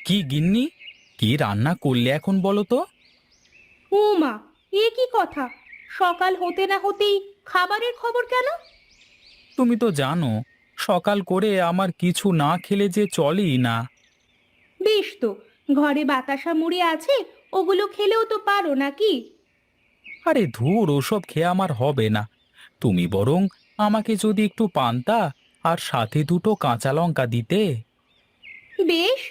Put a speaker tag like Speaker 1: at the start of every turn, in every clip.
Speaker 1: কি গিন্নি, কি রান্না করলে এখন বলো তো?
Speaker 2: ও মা, এ কি কথা! সকাল হতে না হতেই খাবারের খবর কেন?
Speaker 1: তুমি তো জানো, সকাল করে আমার কিছু না খেলে যে চলেই না।
Speaker 2: বেশ তো, ঘরে বাতাসা মুড়ি আছে, ওগুলো খেলেও তো পারো নাকি?
Speaker 1: আরে ধুর, ওসব খেয়ে আমার হবে না। তুমি বরং আমাকে যদি একটু পান্তা আর সাথে দুটো কাঁচা লঙ্কা দিতে।
Speaker 2: বেশ,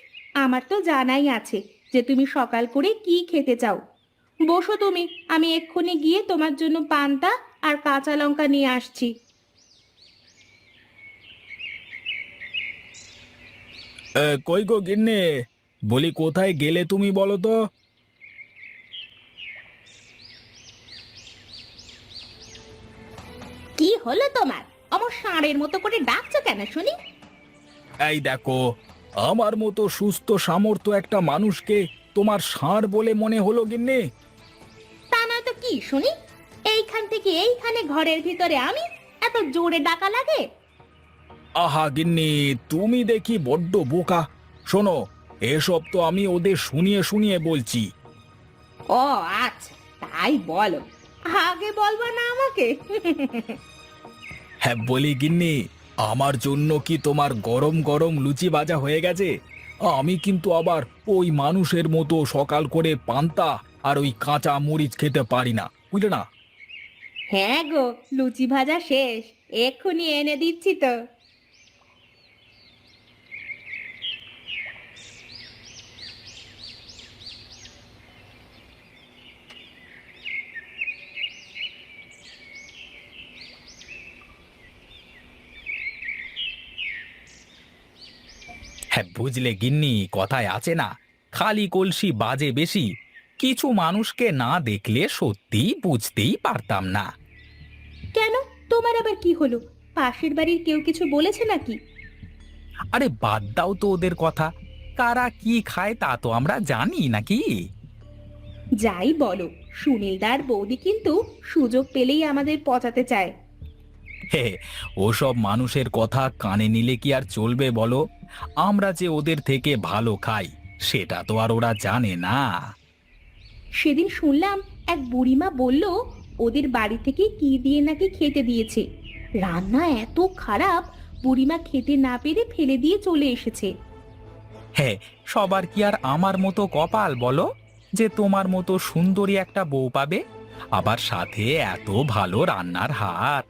Speaker 2: আমার তো জানাই আছে যে তুমি সকাল করে কি খেতে চাও। বসো তুমি, আমি এক্ষুনি গিয়ে তোমার জন্য পান্তা আর কাঁচা লঙ্কা নিয়ে আসছি।
Speaker 1: কই গো গিন্নি, বলি কোথায় গেলে তুমি বলো তো?
Speaker 2: কি হলো তোমার? আমার ষাঁড়ের মতো করে ডাকছো কেন শুনি?
Speaker 1: এই দেখো, আমার মতো সুস্থ সামর্থ্য একটা মানুষকে তোমার ষাঁড় বলে মনে হলো গিন্নি?
Speaker 2: তা নয় তো কি শুনি? এইখান থেকে এইখানে ঘরের ভিতরে আমি, এত জোরে ডাকা লাগে?
Speaker 1: আহা গিন্নি, তুমি দেখি বড্ড বোকা। শোনো, এসব তো আমি ওদের শুনিয়ে শুনিয়ে বলছি।
Speaker 2: ও আচ্ছা, তাই বলো। আগে বলবা না আমাকে?
Speaker 1: হ্যাঁ বলি গিন্নি, আমার জন্য কি তোমার গরম গরম লুচি ভাজা হয়ে গেছে? আমি কিন্তু আবার ওই মানুষের মতো সকাল করে পান্তা আর ওই কাঁচা মরিচ খেতে পারি না, বুঝলে না?
Speaker 2: হ্যাঁ গো, লুচি ভাজা শেষ, এক্ষুনি এনে দিচ্ছি তো।
Speaker 1: হ্যাঁ বুঝলে গিন্নি, কথায় আছে না, খালি কলসি বাজে বেশি। কিছু মানুষকে না দেখলে সত্যিই বুঝতেই পারতাম না।
Speaker 2: কেন, তোমার আবার কি হলো? পাশের বাড়ির কেউ কিছু বলেছে নাকি?
Speaker 1: আরে বাদ দাও তো ওদের কথা। কারা কি খায় তা তো আমরা জানি নাকি?
Speaker 2: যাই বলো, সুনীলদার বৌদি কিন্তু সুযোগ পেলেই আমাদের পচাতে চায়।
Speaker 1: হে, ওসব মানুষের কথা কানে নিলে কি আর চলবে বলো? আমরা যে ওদের থেকে ভালো খাই সেটা তো আর ওরা জানে না।
Speaker 2: সেদিন শুনলাম এক বুড়িমা বলল ওদের বাড়ি থেকে কি দিয়ে নাকি খেতে দিয়েছে। রান্না এত খারাপ, বুড়িমা খেতে না পেরে ফেলে দিয়ে চলে এসেছে।
Speaker 1: হ্যাঁ, সবার কি আর আমার মতো কপাল বলো, যে তোমার মতো সুন্দরী একটা বউ পাবে, আবার সাথে এত ভালো রান্নার হাত।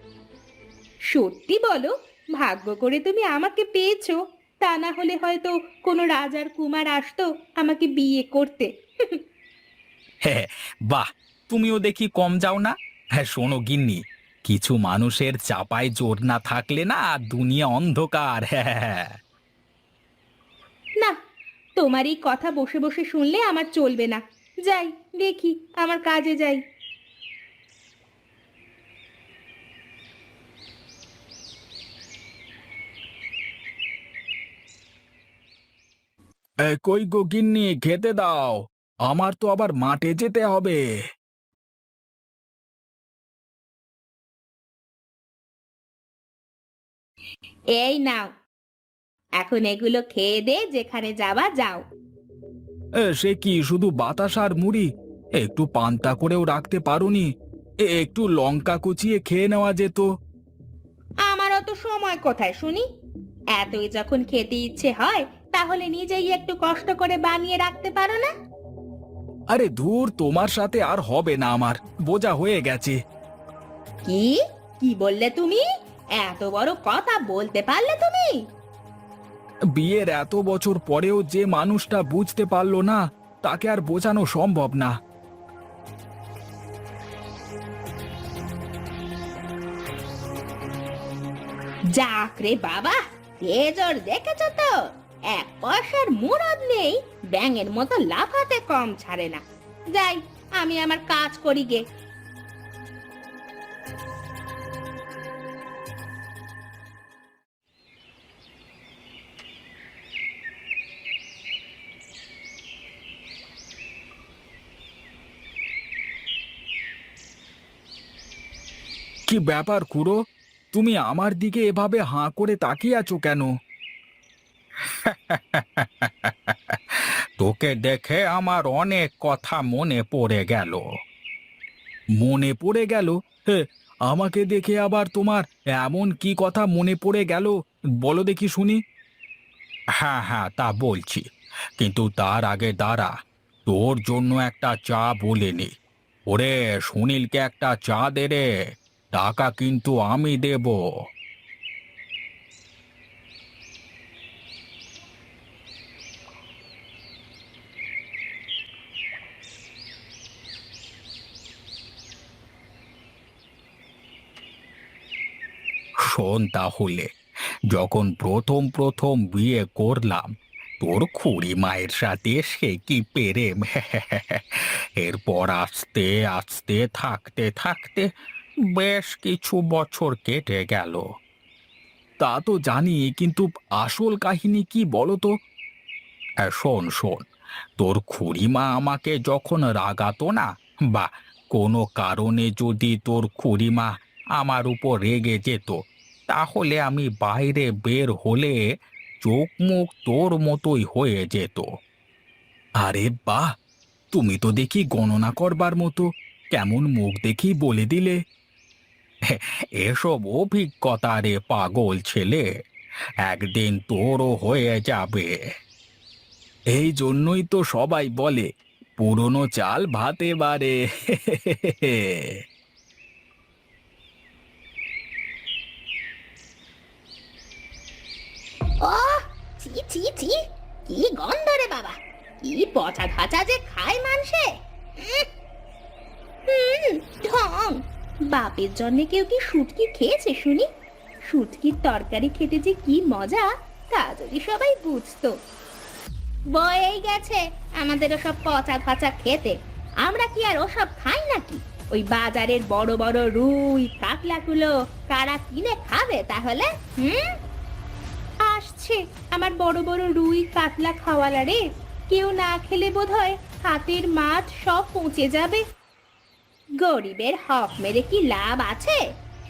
Speaker 2: সত্যি বলো, ভাগ্য করে তুমি আমাকে পেয়েছো। তা না হলে হয়তো কোনো রাজার কুমার আসতো আমাকে বিয়ে করতে।
Speaker 1: হ্যাঁ, বাহ, তুমিও দেখি কম যাও না। হ্যাঁ শোনো গিন্নি, কিছু মানুষের চাপায় জোর না থাকলে না দুনিয়া অন্ধকার। হ্যাঁ।
Speaker 2: না, তোমার এই কথা বসে বসে শুনলে আমার চলবে না। যাই, দেখি, আমার কাজে যাই।
Speaker 1: কই গো গিন্নি, খেতে দাও, আমার তো আবার মাঠে যেতে হবে।
Speaker 2: এই নাও, এখন এগুলো খেয়ে দে, যেখানে যাবা যাও।
Speaker 1: সে কি শুধু বাতাস আর মুড়ি? একটু পান্তা করেও রাখতে পারোনি? একটু লঙ্কা কুচিয়ে খেয়ে নেওয়া যেত।
Speaker 2: আমার অত সময় কোথায় শুনি? এতই যখন খেতে ইচ্ছে হয়, তাহলে নিজেই একটু কষ্ট করে বানিয়ে রাখতে পারো না?
Speaker 1: আরে ধুর, তোমার সাথে আর হবে না, আমার বোঝা হয়ে গেছে।
Speaker 2: কি? কি বললে তুমি? এত বড় কথা বলতে পারলে তুমি?
Speaker 1: বিয়ের এত বছর পরেও যে মানুষটা বুঝতে পারলো না, তাকে আর বোঝানো সম্ভব না।
Speaker 2: যাক রে বাবা, তেজর দেখেছ তো? এক পয়সার মুরদ নেই, ব্যাঙের মতো লাফাতে কম ছাড়ে না। যাই, আমি আমার কাজ করি গে।
Speaker 1: কি ব্যাপার খুড়ো, তুমি আমার দিকে এভাবে হাঁ করে তাকিয়ে আছো কেন? তোকে দেখে আমার অনেক কথা মনে পড়ে গেল। মনে পড়ে গেল? হে, আমাকে দেখে আবার তোমার এমন কি কথা মনে পড়ে গেল? বলো দেখি শুনি। হ্যাঁ হ্যাঁ, তা বলছি, কিন্তু তার আগে দাঁড়া, তোর জন্য একটা চা বলে নি। ওরে, সুনীলকে একটা চা দে রে, টাকা কিন্তু আমি দেব। শোন তাহলে, যখন প্রথম প্রথম বিয়ে করলাম, তোর খুড়ি মায়ের সাথে সে কি প্রেম! এরপর আস্তে আস্তে থাকতে থাকতে বেশ কিছু বছর কেটে গেল। তা তো জানি, কিন্তু আসল কাহিনী কি বলো তো? শোন শোন, তোর খুড়িমা আমাকে যখন রাগাতো না, বা কোনো কারণে যদি তোর খুড়িমা আমার উপর রেগে যেত, তাহলে আমি বাইরে বের হলে চোখ মুখ তোর মতোই হয়ে যেত। আরে বাহ, তুমি তো দেখি গণনা করবার মতো! কেমন মুখ দেখি বলে দিলে! এসব অভিজ্ঞতা রে পাগল ছেলে, একদিন তোরও হয়ে যাবে। এই জন্যই তো সবাই বলে, পুরনো চাল ভাতে বাড়ে।
Speaker 2: ও, ছি ছি ছি, কি গন্ধ রে বাবা! কি পচা ধাচা যে খায় মানুষে! ঢং! বাপের জন্যে কেউ কি শুটকি খেয়েছে শুনি? শুটকির তরকারি খেতে যে কি মজা, তা যদি সবাই বুঝতো! বয়েই গেছে আমাদের ওসব পচা ধাচা খেতে। আমরা কি আর ওসব খাই নাকি? ওই বাজারের বড় বড় রুই কাতলাগুলো কারা কিনে খাবে তাহলে? আসছে আমার বড় বড় রুই কাতলা খাওয়ালা রে! কেউ না খেলে বোধহয় হাতের মাছ সব পচে যাবে। গরিবের হক মেরে কি লাভ আছে?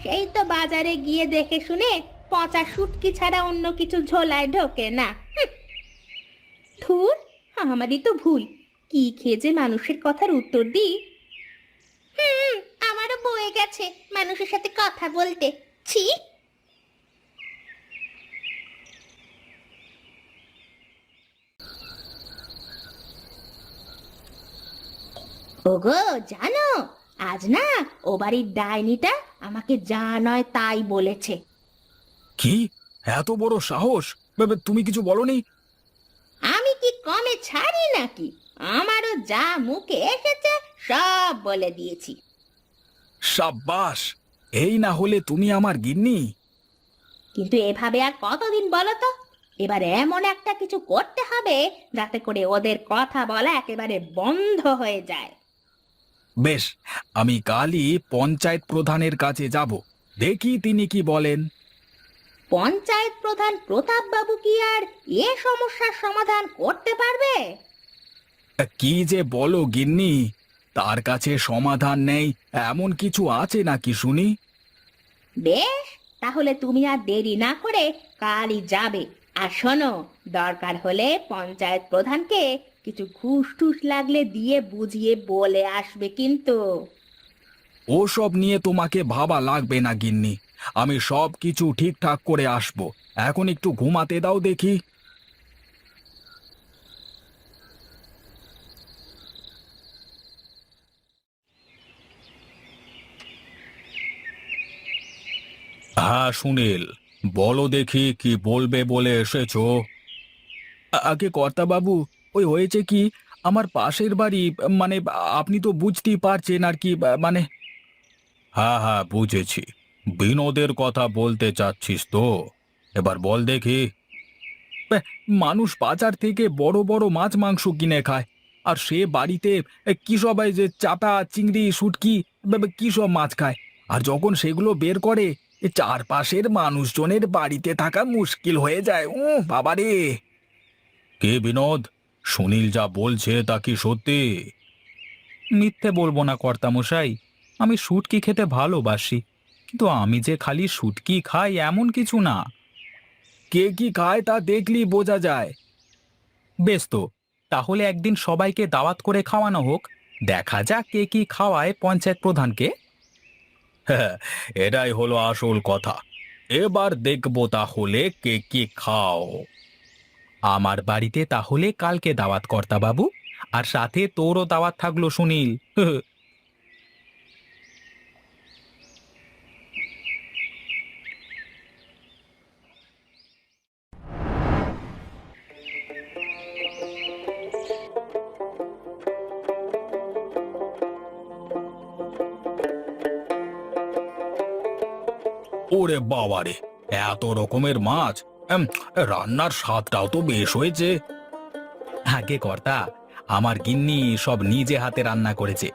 Speaker 2: সেই তো বাজারে গিয়ে দেখে শুনে পচা শুটকি ছাড়া অন্য কিছু ঝোলায় ঢোকে না। ধুর, আমারই তো ভুল। কি খেয়ে যে মানুষের কথার উত্তর দিই! আমারও বয়ে গেছে মানুষের সাথে কথা বলতে। ছি! ওগো, জানো, আজ না ও বাড়ির ডাইনিটা আমাকে যা নয় তাই বলেছে।
Speaker 1: কি? এত বড় সাহস! তুমি কিছু বলনি?
Speaker 2: আমি কি কমে ছাড়ি নাকি? আমারও যা মুখে এসেছে সব বলে দিয়েছি।
Speaker 1: সাব্বাস! এই না হলে তুমি আমার গিন্নি!
Speaker 2: কিন্তু এভাবে আর কতদিন বলো তো? এবার এমন একটা কিছু করতে হবে যাতে করে ওদের কথা বলা একেবারে বন্ধ হয়ে যায়।
Speaker 1: বেশ, আমি কালই পঞ্চায়েত প্রধানের কাছে যাব, দেখি তিনি কি বলেন।
Speaker 2: পঞ্চায়েত প্রধান প্রতাপ বাবু কি আর এ সমস্যার সমাধান করতে পারবে?
Speaker 1: কি যে বলো গিন্নি, তার কাছে সমাধান নেই এমন কিছু আছে নাকি শুনি?
Speaker 2: বেশ, তাহলে তুমি আর দেরি না করে কালই যাবে। আর শোনো, দরকার হলে পঞ্চায়েত প্রধানকে কিছু ঘুষ টুস লাগলে দিয়ে বুঝিয়ে বলে আসবে কিন্তু।
Speaker 1: ওসব নিয়ে তোমাকে ভাবা লাগবে না গিন্নি, আমি সব কিছু ঠিকঠাক করে আসব। এখন একটু ঘুমাতে দাও দেখি। হ্যাঁ সুনীল, বলো দেখি কি বলবে বলে এসেছো। আগে কর্তা বাবু, ওই হয়েছে কি, আমার পাশের বাড়ি, মানে আপনি তো বুঝতেই পারছেন আর কি, মানে। হ্যাঁ হ্যাঁ, বুঝেছি। বিনোদের কথা বলতে চাচ্ছিস তো? এবার বল দেখি। মানুষ বাজার থেকে বড় বড় মাছ মাংস কিনে খায়, আর সে বাড়িতে কি সবাই যে চাপা চিংড়ি শুটকি কি সব মাছ খায়। আর যখন সেগুলো বের করে, চারপাশের মানুষজনের বাড়িতে থাকা মুশকিল হয়ে যায়। বাবারে! কে বিনোদ? সুনীল যা বলছে তা কি সত্যি? মিথ্যে বলবো না কর্তামশাই, আমি শুটকি খেতে ভালোবাসি, কিন্তু আমি যে খালি শুটকি খাই এমন কিছু না। কে কি খায় তা দেখলি বোঝা যায়। বেশ তো, তাহলে একদিন সবাইকে দাওয়াত করে খাওয়ানো হোক। দেখা যাক কে কি খাওয়ায় পঞ্চায়েত প্রধানকে। হ্যাঁ, এটাই হলো আসল কথা। এবার দেখবো তাহলে কে কি খাও। আমার বাড়িতে তাহলে কালকে দাওয়াত কর্তা বাবু, আর সাথে তোরও দাওয়াত থাকলো সুনীল। ওরে বাবারে, এত রকমের মাছ! এম, রান্নার স্বাদটাও তো বেশ হয়েছে। আগে কর্তা, আমার গিন্নি সব নিজে হাতে রান্না করেছে।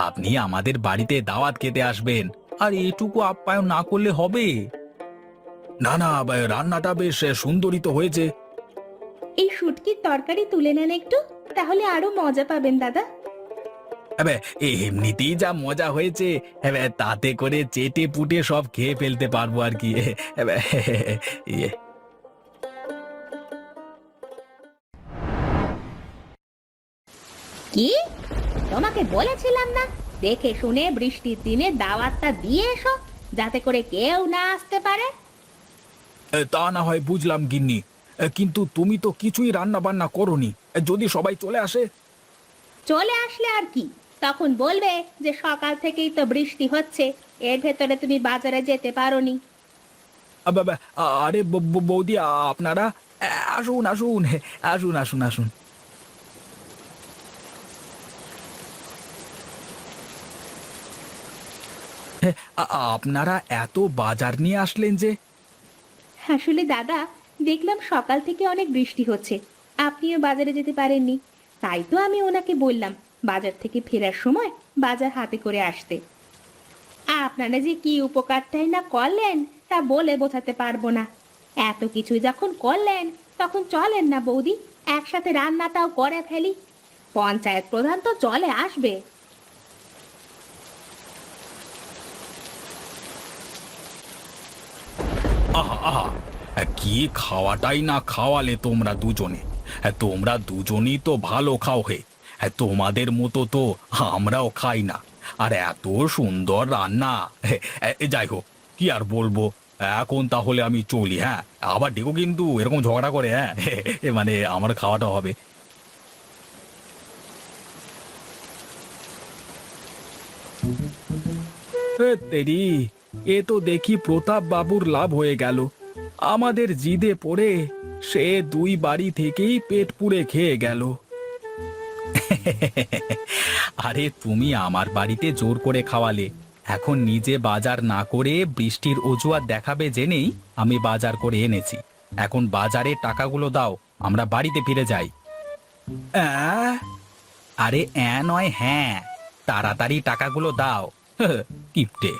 Speaker 1: আপনি আমাদের বাড়িতে দাওয়াত খেতে আসবেন, আর এটুকু আপ্যায়ন না করলে হবে? না না, রান্নাটা বেশ সুন্দরই তো হয়েছে।
Speaker 2: এই শুটকির তরকারি তুলে নেন একটু, তাহলে আরো মজা পাবেন দাদা।
Speaker 1: এবে, এমনিতেই যা মজা হয়েছে, এবে তাতে করে চেটে পুটে সব খেয়ে ফেলতে পারবো আর কি। এবে, ইয়ে।
Speaker 2: কি? তোমাকে বলেছিলাম না দেখে শুনে বৃষ্টির দিনে দাওয়াতটা দিয়ে এসো, যাতে করে কেউ না আসতে পারে।
Speaker 1: তা না হয় বুঝলাম গিন্নি, কিন্তু তুমি তো কিছুই রান্না বান্না করোনি। যদি সবাই চলে আসে?
Speaker 2: চলে আসলে আর কি, তখন বলবে যে সকাল থেকেই তো বৃষ্টি হচ্ছে, এর ভেতরে তুমি বাজারে যেতে পারোনি।
Speaker 1: আরে বৌদি, আপনারা আসুন আসুন, আসুন আসুন আসুন। আপনারা এত বাজার নিয়ে আসলেন যে?
Speaker 2: আসলে দাদা, দেখলাম সকাল থেকে অনেক বৃষ্টি হচ্ছে, আপনিও বাজারে যেতে পারেননি, তাই তো আমি ওনাকে বললাম বাজার থেকে ফেরার সময় বাজার হাতে করে আসতে। আপনারা যে কি উপকারটাই না করলেন তা বলে বোঝাতে পারবো না। এত কিছু যখন করলেন, তখন চলেন না বৌদি, একসাথে রান্নাটাও করে ফেলি। পঞ্চায়েত প্রধান তো চলে আসবে।
Speaker 1: আহা আহা, কি খাওয়াটাই না খাওয়ালে তোমরা দুজনে! তোমরা দুজনই তো ভালো খাও হে। তোমাদের মতো তো আমরাও খাই না। আর এত সুন্দর রান্না! যাই হোক, কি আর বলবো। এখন তাহলে আমি চলি, হ্যাঁ? আবার ডেকো কিন্তু, এরকম ঝগড়া করে, হ্যাঁ? মানে আমার খাওয়াটা হবে। তেরি, এ তো দেখি প্রতাপ বাবুর লাভ হয়ে গেল। আমাদের জিদে পড়ে সে দুই বাড়ি থেকেই পেট পুড়ে খেয়ে গেল। আরে তুমি আমার বাড়িতে জোর করে খাওয়ালে, এখন নিজে বাজার না করে বৃষ্টির অজুহাত দেখাবে জেনেই আমি বাজার করে এনেছি। এখন বাজারে টাকাগুলো দাও, আমরা বাড়িতে ফিরে যাই। অ্যাঁ? আরে নয়, হ্যাঁ, তাড়াতাড়ি টাকাগুলো দাও। কিপটে!